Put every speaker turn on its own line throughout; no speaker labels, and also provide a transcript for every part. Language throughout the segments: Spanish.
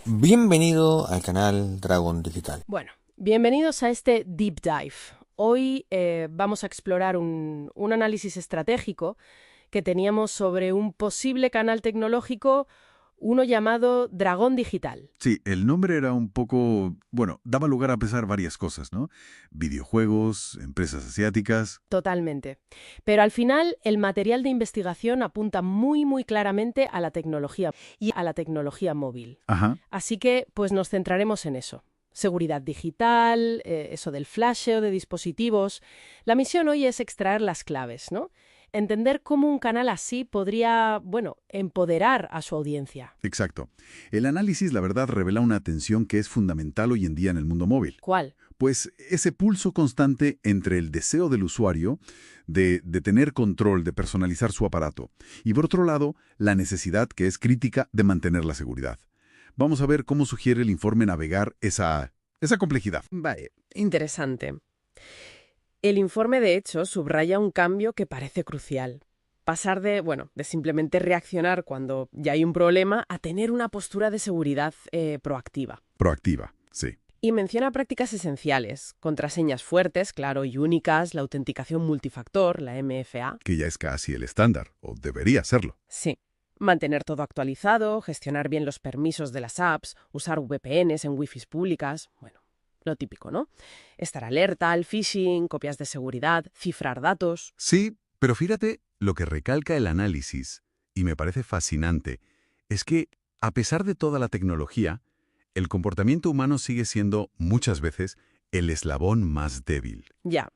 Bienvenido al canal Dragon Digital.
Bueno, bienvenidos a este Deep Dive. Hoy vamos a explorar un análisis estratégico que teníamos sobre un posible canal tecnológico, uno llamado Dragón Digital.
Sí, el nombre era un poco, bueno, daba lugar a pensar varias cosas, ¿no? Videojuegos, empresas asiáticas.
Totalmente. Pero al final, el material de investigación apunta muy claramente a la tecnología y a la tecnología móvil.
Ajá,
Así que, pues nos centraremos en eso. Seguridad digital, eso del flasheo de dispositivos. La misión hoy es extraer las claves, ¿no? Entender cómo un canal así podría, bueno, empoderar a su audiencia.
exacto. El análisis, la verdad, revela una tensión que es fundamental hoy en día en el mundo móvil.
¿Cuál?
Pues ese pulso constante entre el deseo del usuario de tener control, de personalizar su aparato, y por otro lado, la necesidad, que es crítica, de mantener la seguridad. Vamos a ver cómo sugiere el informe navegar esa complejidad.
Vale, interesante. El informe, de hecho, subraya un cambio que parece crucial. Pasar de simplemente reaccionar cuando ya hay un problema a tener una postura de seguridad proactiva.
Proactiva, sí.
Y menciona prácticas esenciales, contraseñas fuertes, claro, y únicas, la autenticación multifactor, la MFA.
Que ya es casi el estándar, o debería serlo.
Sí. Mantener todo actualizado, gestionar bien los permisos de las apps, usar VPNs en wifis públicas, bueno, lo típico, ¿no? Estar alerta al phishing, copias de seguridad, cifrar datos.
Sí, pero fíjate, lo que recalca el análisis, y me parece fascinante, es que, a pesar de toda la tecnología, el comportamiento humano sigue siendo, muchas veces, el eslabón más débil.
Ya.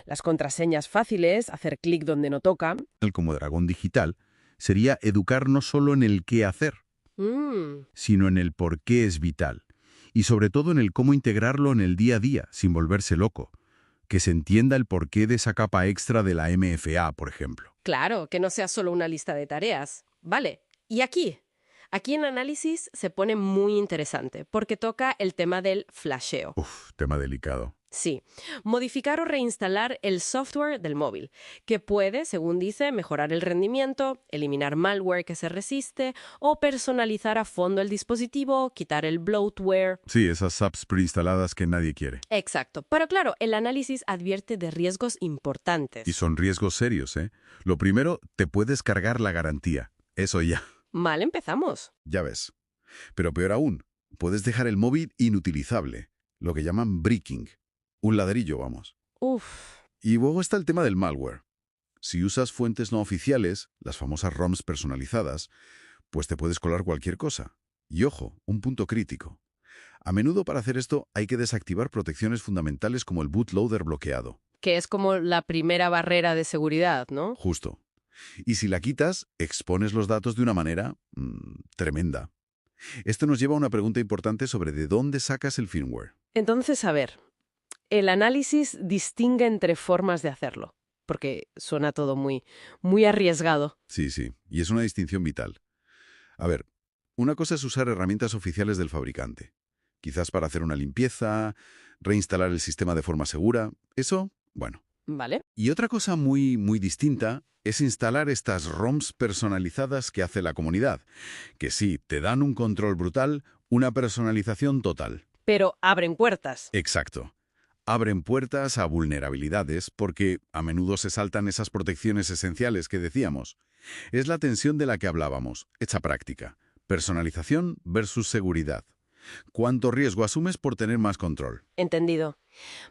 Las contraseñas fáciles, hacer clic donde no toca.
El como dragón digital sería educar no solo en el qué hacer,
Mm,
sino en el por qué es vital, y sobre todo en el cómo integrarlo en el día a día, sin volverse loco. Que se entienda el porqué de esa capa extra de la MFA, por ejemplo.
claro, que no sea solo una lista de tareas. Vale. ¿Y aquí? Aquí en análisis se pone muy interesante porque toca el tema del flasheo.
Uf, tema delicado.
Sí, modificar o reinstalar el software del móvil, que puede, según dice, mejorar el rendimiento, eliminar malware que se resiste o personalizar a fondo el dispositivo, quitar el bloatware.
Sí, esas apps preinstaladas que nadie quiere.
Exacto. Pero claro, el análisis advierte de riesgos importantes.
Y son riesgos serios, ¿eh? Lo primero, te puedes cargar la garantía. Eso ya,
Mal empezamos.
ya ves. Pero peor aún, puedes dejar el móvil inutilizable, lo que llaman bricking. Un ladrillo, vamos.
Uf.
Y luego está el tema del malware. Si usas fuentes no oficiales, las famosas ROMs personalizadas, pues te puedes colar cualquier cosa. Y ojo, un punto crítico. A menudo para hacer esto hay que desactivar protecciones fundamentales como el bootloader bloqueado.
Que es como la primera barrera de seguridad, ¿no?
Justo. Y si la quitas, expones los datos de una manera tremenda. Esto nos lleva a una pregunta importante sobre de dónde sacas el firmware.
Entonces, a ver, el análisis distingue entre formas de hacerlo, porque suena todo muy arriesgado.
Sí, sí, y es una distinción vital. A ver, una cosa es usar herramientas oficiales del fabricante. Quizás para hacer una limpieza, reinstalar el sistema de forma segura. Eso, bueno.
¿Vale?
Y otra cosa muy distinta es instalar estas ROMs personalizadas que hace la comunidad, que sí, te dan un control brutal, una personalización total.
Pero abren puertas.
Exacto. Abren puertas a vulnerabilidades porque a menudo se saltan esas protecciones esenciales que decíamos. Es la tensión de la que hablábamos, hecha práctica. Personalización versus seguridad. ¿Cuánto riesgo asumes por tener más control?
Entendido.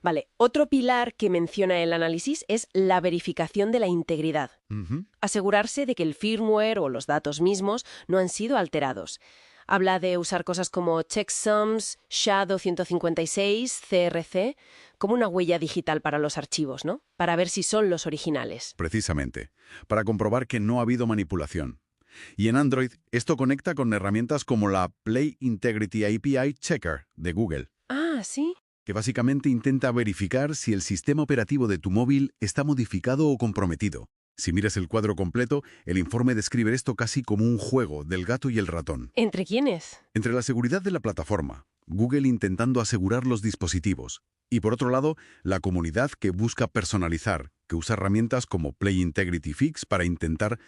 Vale, otro pilar que menciona el análisis es la verificación de la integridad.
Ujú.
Asegurarse de que el firmware o los datos mismos no han sido alterados. Habla de usar cosas como checksums, SHA-256, CRC, como una huella digital para los archivos, ¿no? Para ver si son los originales.
Precisamente, para comprobar que no ha habido manipulación. Y en Android, esto conecta con herramientas como la Play Integrity API Checker de Google,
Ah, ¿sí?
que básicamente intenta verificar si el sistema operativo de tu móvil está modificado o comprometido. Si miras el cuadro completo, el informe describe esto casi como un juego del gato y el ratón.
¿Entre quiénes?
Entre la seguridad de la plataforma, Google intentando asegurar los dispositivos, y por otro lado, la comunidad que busca personalizar, que usa herramientas como Play Integrity Fix para intentar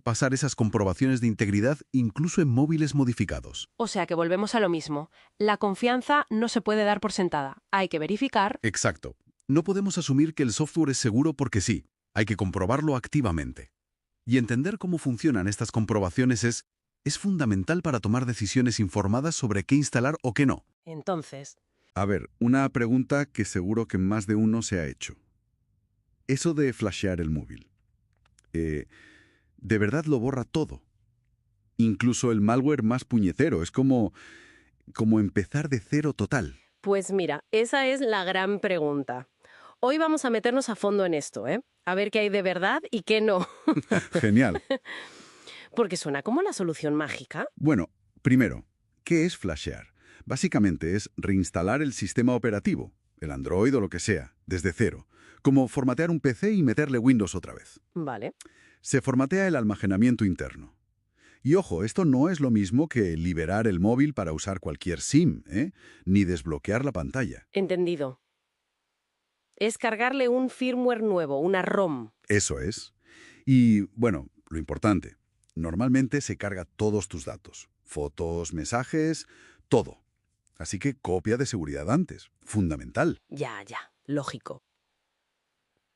pasar esas comprobaciones de integridad incluso en móviles modificados.
O sea que volvemos a lo mismo. La confianza no se puede dar por sentada. Hay que verificar.
Exacto. No podemos asumir que el software es seguro porque sí. Hay que comprobarlo activamente. Y entender cómo funcionan estas comprobaciones es fundamental para tomar decisiones informadas sobre qué instalar o qué no.
Entonces,
A ver, una pregunta que seguro que más de uno se ha hecho. Eso de flashear el móvil. ¿De verdad lo borra todo? Incluso el malware más puñetero. Es como empezar de cero total.
pues mira, esa es la gran pregunta. Hoy vamos a meternos a fondo en esto, ¿eh? A ver qué hay de verdad y qué no.
Genial.
Porque suena como la solución mágica.
Bueno, primero, ¿qué es flashear? Básicamente es reinstalar el sistema operativo, el Android o lo que sea, desde cero. Como formatear un PC y meterle Windows otra vez.
Vale.
Se formatea el almacenamiento interno. Y ojo, esto no es lo mismo que liberar el móvil para usar cualquier SIM, ni desbloquear la pantalla.
Entendido. Es cargarle un firmware nuevo, una ROM.
Eso es. Y, bueno, lo importante, normalmente se carga todos tus datos. Fotos, mensajes, todo. Así que copia de seguridad antes. Fundamental.
Ya, lógico.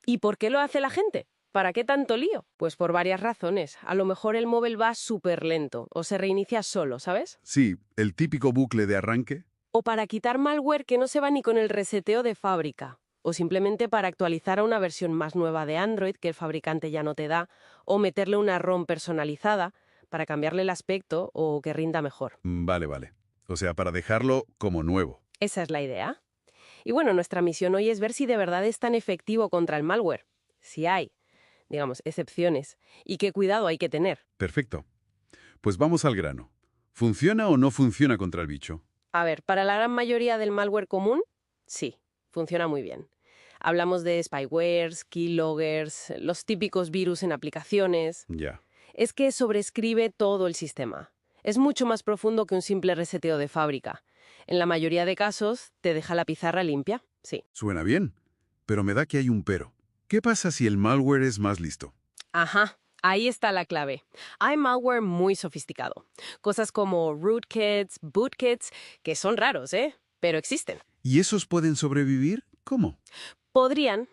¿Y por qué lo hace la gente? ¿Para qué tanto lío? Pues por varias razones. A lo mejor el móvil va súper lento o se reinicia solo, ¿sabes?
Sí, el típico bucle de arranque.
O para quitar malware que no se va ni con el reseteo de fábrica. O simplemente para actualizar a una versión más nueva de Android que el fabricante ya no te da. O meterle una ROM personalizada para cambiarle el aspecto o que rinda mejor.
Vale. O sea, para dejarlo como nuevo.
Esa es la idea. Y bueno, nuestra misión hoy es ver si de verdad es tan efectivo contra el malware. Si hay, digamos, excepciones. Y qué cuidado hay que tener.
Perfecto. Pues vamos al grano. ¿Funciona o no funciona contra el bicho?
A ver, para la gran mayoría del malware común, sí, funciona muy bien. Hablamos de spywares, keyloggers, los típicos virus en aplicaciones.
Ya.
Es que sobrescribe todo el sistema. Es mucho más profundo que un simple reseteo de fábrica. En la mayoría de casos, te deja la pizarra limpia, sí.
Suena bien, pero me da que hay un pero. ¿Qué pasa si el malware es más listo?
Ajá, ahí está la clave. Hay malware muy sofisticado. Cosas como rootkits, bootkits, que son raros, pero existen.
¿Y esos pueden sobrevivir? ¿Cómo?
Podrían.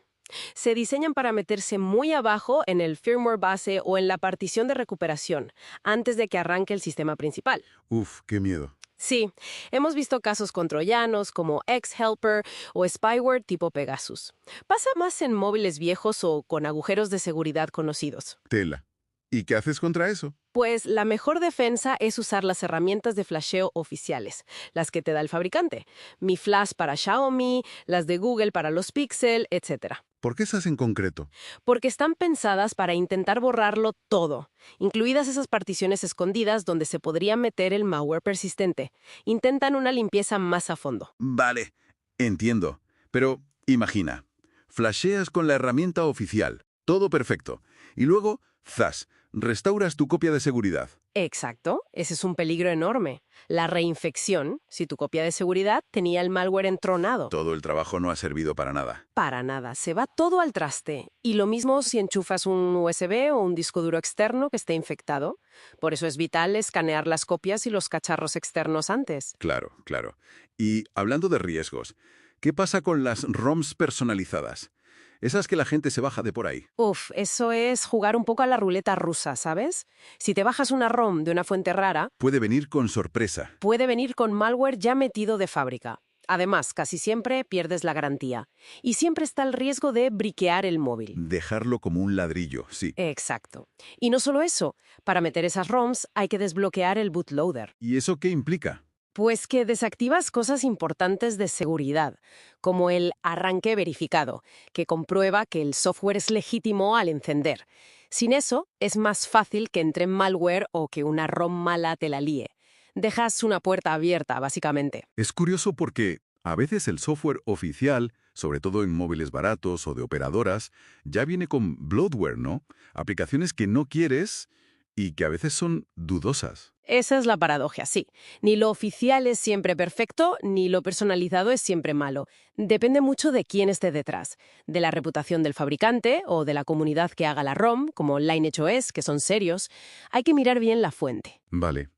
Se diseñan para meterse muy abajo en el firmware base o en la partición de recuperación, antes de que arranque el sistema principal.
Uf, qué miedo.
Sí, hemos visto casos con troyanos como X-Helper o spyware tipo Pegasus. Pasa más en móviles viejos o con agujeros de seguridad conocidos.
Tela. ¿Y qué haces contra eso?
Pues la mejor defensa es usar las herramientas de flasheo oficiales, las que te da el fabricante. Mi Flash para Xiaomi, las de Google para los Pixel, etc.
¿Por qué esas en concreto?
Porque están pensadas para intentar borrarlo todo, incluidas esas particiones escondidas donde se podría meter el malware persistente. Intentan una limpieza más a fondo.
Vale, entiendo. Pero imagina, flasheas con la herramienta oficial, todo perfecto. Y luego, ¡zas!, restauras tu copia de seguridad.
Exacto, ese es un peligro enorme. La reinfección, si tu copia de seguridad tenía el malware entronado.
Todo el trabajo no ha servido para nada.
Para nada, se va todo al traste. Y lo mismo si enchufas un USB o un disco duro externo que esté infectado. Por eso es vital escanear las copias y los cacharros externos antes.
Claro. Y hablando de riesgos, ¿qué pasa con las ROMs personalizadas? Esas que la gente se baja de por ahí.
Uf, eso es jugar un poco a la ruleta rusa, ¿sabes? Si te bajas una ROM de una fuente rara,
Puede venir con sorpresa.
puede venir con malware ya metido de fábrica. Además, casi siempre pierdes la garantía. Y siempre está el riesgo de briquear el móvil.
Dejarlo como un ladrillo, sí.
Exacto. Y no solo eso, para meter esas ROMs hay que desbloquear el bootloader.
¿Y eso qué implica?
Pues que desactivas cosas importantes de seguridad, como el arranque verificado, que comprueba que el software es legítimo al encender. Sin eso, es más fácil que entre malware o que una ROM mala te la líe. Dejas una puerta abierta, básicamente.
Es curioso porque a veces el software oficial, sobre todo en móviles baratos o de operadoras, ya viene con bloatware, ¿no? Aplicaciones que no quieres y que a veces son dudosas.
Esa es la paradoja, sí. Ni lo oficial es siempre perfecto, ni lo personalizado es siempre malo. Depende mucho de quién esté detrás, de la reputación del fabricante o de la comunidad que haga la ROM, como LineageOS, que son serios. Hay que mirar bien la fuente.
Vale.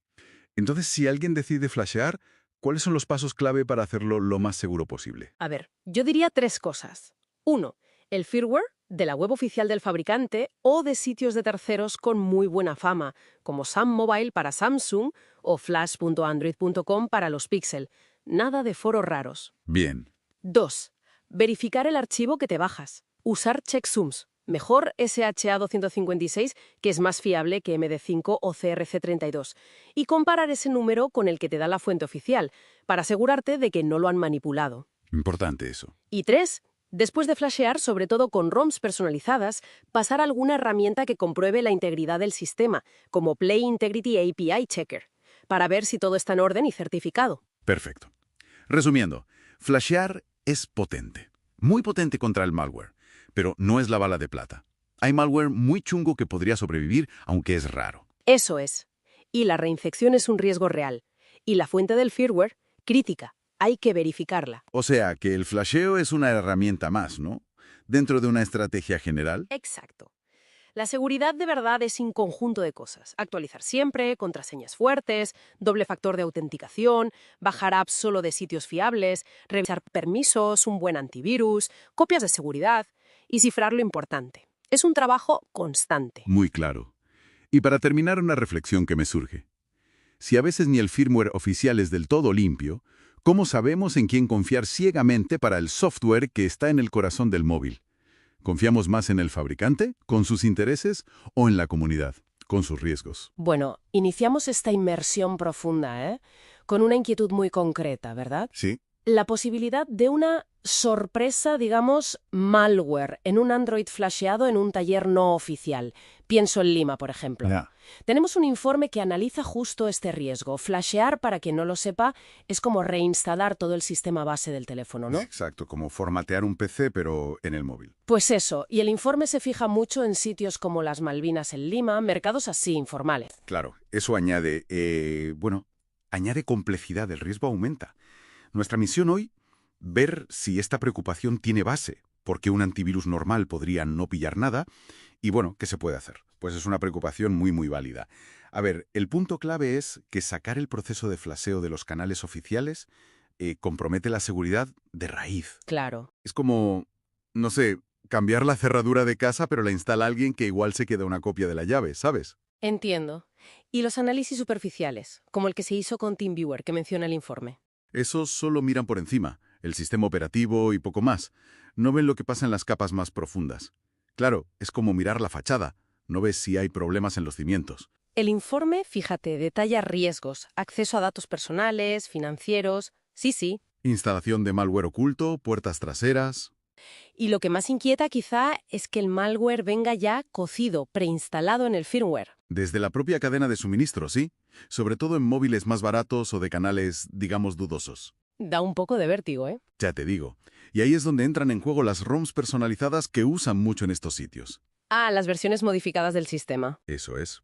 Entonces, si alguien decide flashear, ¿cuáles son los pasos clave para hacerlo lo más seguro posible?
A ver, yo diría 3 cosas. 1. El firmware de la web oficial del fabricante o de sitios de terceros con muy buena fama, como Sam Mobile para Samsung o flash.android.com para los Pixel. Nada de foros raros.
Bien.
2. Verificar el archivo que te bajas. Usar checksums. Mejor SHA-256, que es más fiable que MD5 o CRC32. Y comparar ese número con el que te da la fuente oficial, para asegurarte de que no lo han manipulado.
Importante eso.
Y 3. Después de flashear, sobre todo con ROMs personalizadas, pasar a alguna herramienta que compruebe la integridad del sistema, como Play Integrity API Checker, para ver si todo está en orden y certificado.
Perfecto. Resumiendo, flashear es potente. Muy potente contra el malware, pero no es la bala de plata. Hay malware muy chungo que podría sobrevivir, aunque es raro.
Eso es. Y la reinfección es un riesgo real. Y la fuente del firmware, crítica. Hay que verificarla.
O sea, que el flasheo es una herramienta más, ¿no? Dentro de una estrategia general.
Exacto. La seguridad de verdad es un conjunto de cosas. Actualizar siempre, contraseñas fuertes, doble factor de autenticación, bajar apps solo de sitios fiables, revisar permisos, un buen antivirus, copias de seguridad y cifrar lo importante. Es un trabajo constante.
Muy claro. Y para terminar, una reflexión que me surge. Si a veces ni el firmware oficial es del todo limpio, ¿cómo sabemos en quién confiar ciegamente para el software que está en el corazón del móvil? ¿Confiamos más en el fabricante, con sus intereses, o en la comunidad, con sus riesgos?
Bueno, iniciamos esta inmersión profunda, con una inquietud muy concreta, ¿verdad?
Sí.
La posibilidad de una sorpresa, digamos, malware en un Android flasheado en un taller no oficial. Pienso en Lima, por ejemplo.
Ya.
Tenemos un informe que analiza justo este riesgo. Flashear, para quien no lo sepa, es como reinstalar todo el sistema base del teléfono, ¿no?
Exacto, como formatear un PC, pero en el móvil.
Pues eso, y el informe se fija mucho en sitios como las Malvinas en Lima, mercados así informales.
Claro, eso añade, añade complejidad, el riesgo aumenta. Nuestra misión hoy, ver si esta preocupación tiene base, porque un antivirus normal podría no pillar nada, y bueno, ¿qué se puede hacer? Pues es una preocupación muy válida. A ver, el punto clave es que sacar el proceso de flasheo de los canales oficiales compromete la seguridad de raíz.
Claro.
Es como, no sé, cambiar la cerradura de casa, pero la instala alguien que igual se queda una copia de la llave, ¿sabes?
Entiendo. Y los análisis superficiales, como el que se hizo con TeamViewer, que menciona el informe.
Esos solo miran por encima, el sistema operativo y poco más. No ven lo que pasa en las capas más profundas. Claro, es como mirar la fachada. No ves si hay problemas en los cimientos.
El informe, fíjate, detalla riesgos, acceso a datos personales, financieros. Sí.
Instalación de malware oculto, puertas traseras.
Y lo que más inquieta quizá es que el malware venga ya cocido, preinstalado en el firmware.
Desde la propia cadena de suministro, sí. Sobre todo en móviles más baratos o de canales, digamos, dudosos.
Da un poco de vértigo, ¿eh?
Ya te digo. Y ahí es donde entran en juego las ROMs personalizadas que usan mucho en estos sitios.
Ah, las versiones modificadas del sistema.
Eso es.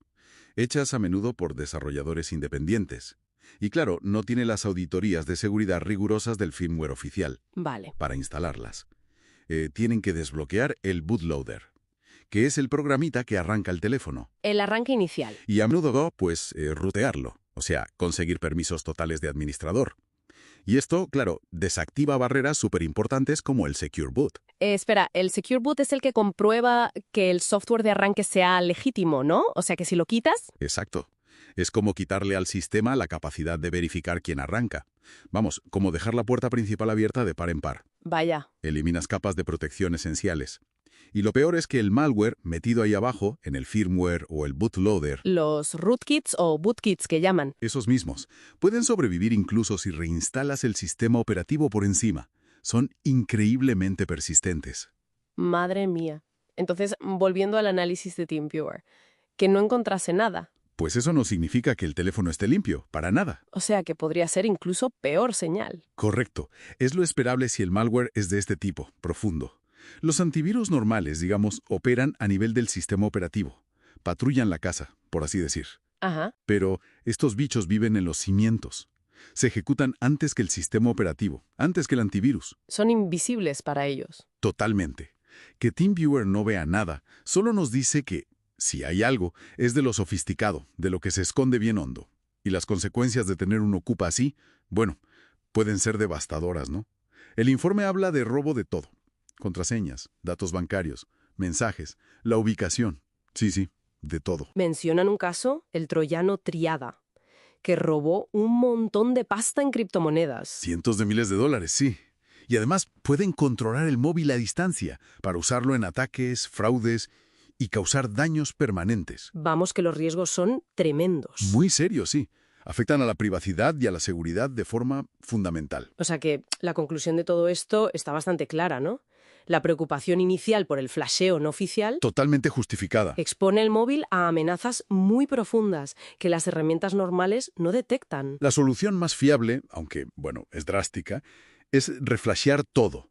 Hechas a menudo por desarrolladores independientes. Y claro, no tiene las auditorías de seguridad rigurosas del firmware oficial
Vale.
para instalarlas. Tienen que desbloquear el bootloader, que es el programita que arranca el teléfono.
El arranque inicial.
Y a menudo, pues, rutearlo, o sea, conseguir permisos totales de administrador. Y esto, claro, desactiva barreras súper importantes como el Secure Boot.
Espera, el Secure Boot es el que comprueba que el software de arranque sea legítimo, ¿no? O sea que si lo quitas...
Exacto. Es como quitarle al sistema la capacidad de verificar quién arranca. Vamos, como dejar la puerta principal abierta de par en par.
Vaya.
Eliminas capas de protección esenciales. Y lo peor es que el malware metido ahí abajo, en el firmware o el bootloader,
Los rootkits o bootkits que llaman.
esos mismos, pueden sobrevivir incluso si reinstalas el sistema operativo por encima. Son increíblemente persistentes.
Madre mía. Entonces, volviendo al análisis de TeamViewer, que no encontrase nada.
Pues eso no significa que el teléfono esté limpio, para nada.
O sea que podría ser incluso peor señal.
Correcto. Es lo esperable si el malware es de este tipo, profundo. Los antivirus normales, digamos, operan a nivel del sistema operativo. Patrullan la casa, por así decir.
Ajá.
Pero Estos bichos viven en los cimientos. Se ejecutan antes que el sistema operativo, antes que el antivirus.
Son invisibles para ellos.
Totalmente. Que TeamViewer no vea nada solo nos dice que, si hay algo, es de lo sofisticado, de lo que se esconde bien hondo. Y las consecuencias de tener un ocupa así, bueno, pueden ser devastadoras, ¿no? El informe habla de robo de todo. Contraseñas, datos bancarios, mensajes, la ubicación. Sí, de todo.
Mencionan un caso, el troyano Triada, que robó un montón de pasta en criptomonedas.
Cientos de miles de dólares, sí. Y además pueden controlar el móvil a distancia para usarlo en ataques, fraudes y causar daños permanentes.
Vamos, que los riesgos son tremendos.
Muy serios, sí. Afectan a la privacidad y a la seguridad de forma fundamental.
O sea que la conclusión de todo esto está bastante clara, ¿no? La preocupación inicial por el flasheo no oficial
Totalmente justificada.
expone el móvil a amenazas muy profundas que las herramientas normales no detectan.
La solución más fiable, aunque, bueno, es drástica, es reflashear todo,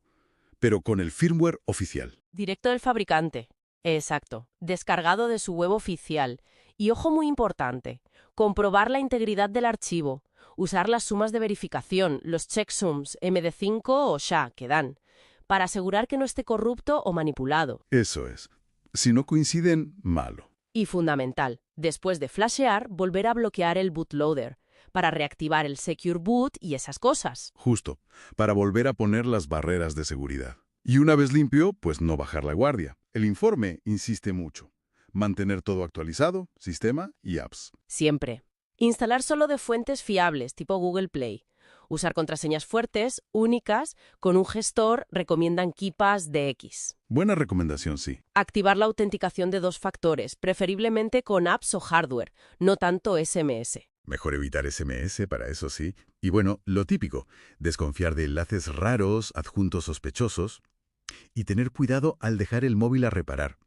pero con el firmware oficial.
Directo del fabricante. Exacto. Descargado de su web oficial. Y ojo muy importante, comprobar la integridad del archivo. Usar las sumas de verificación, los checksums MD5 o SHA que dan, para asegurar que no esté corrupto o manipulado.
Eso es. Si no coinciden, malo.
Y fundamental, después de flashear, volver a bloquear el bootloader, para reactivar el Secure Boot y esas cosas.
Justo, para volver a poner las barreras de seguridad. Y una vez limpio, pues no bajar la guardia. El informe insiste mucho. Mantener todo actualizado, sistema y apps.
Siempre. Instalar solo de fuentes fiables, tipo Google Play. Usar contraseñas fuertes, únicas, con un gestor recomiendan KeePass DX.
Buena recomendación, sí.
Activar la autenticación de 2 factores, preferiblemente con apps o hardware, no tanto SMS.
Mejor evitar SMS para eso sí. Y bueno, lo típico, desconfiar de enlaces raros, adjuntos sospechosos y tener cuidado al dejar el móvil a reparar.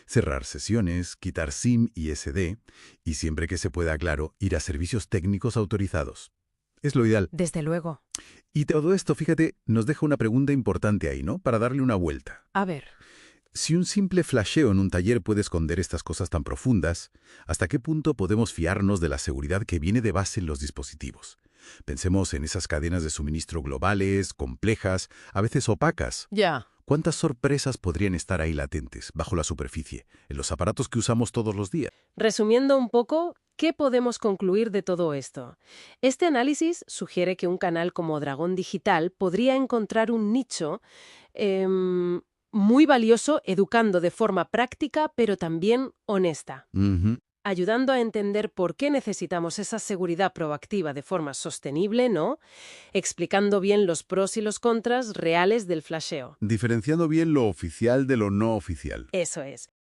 Cerrar sesiones, quitar SIM y SD y siempre que se pueda, claro, ir a servicios técnicos autorizados. Es lo ideal.
Desde luego.
Y todo esto, fíjate, nos deja una pregunta importante ahí, ¿no? Para darle una vuelta.
A ver.
Si un simple flasheo en un taller puede esconder estas cosas tan profundas, ¿hasta qué punto podemos fiarnos de la seguridad que viene de base en los dispositivos? Pensemos en esas cadenas de suministro globales, complejas, a veces opacas.
Ya.
¿Cuántas sorpresas podrían estar ahí latentes, bajo la superficie, en los aparatos que usamos todos los días?
Resumiendo un poco, ¿qué podemos concluir de todo esto? Este análisis sugiere que un canal como Dragón Digital podría encontrar un nicho muy valioso educando de forma práctica, pero también honesta, ayudando a entender por qué necesitamos esa seguridad proactiva de forma sostenible, ¿no? Explicando bien los pros y los contras reales del flasheo.
Diferenciando bien lo oficial de lo no oficial.
Eso es.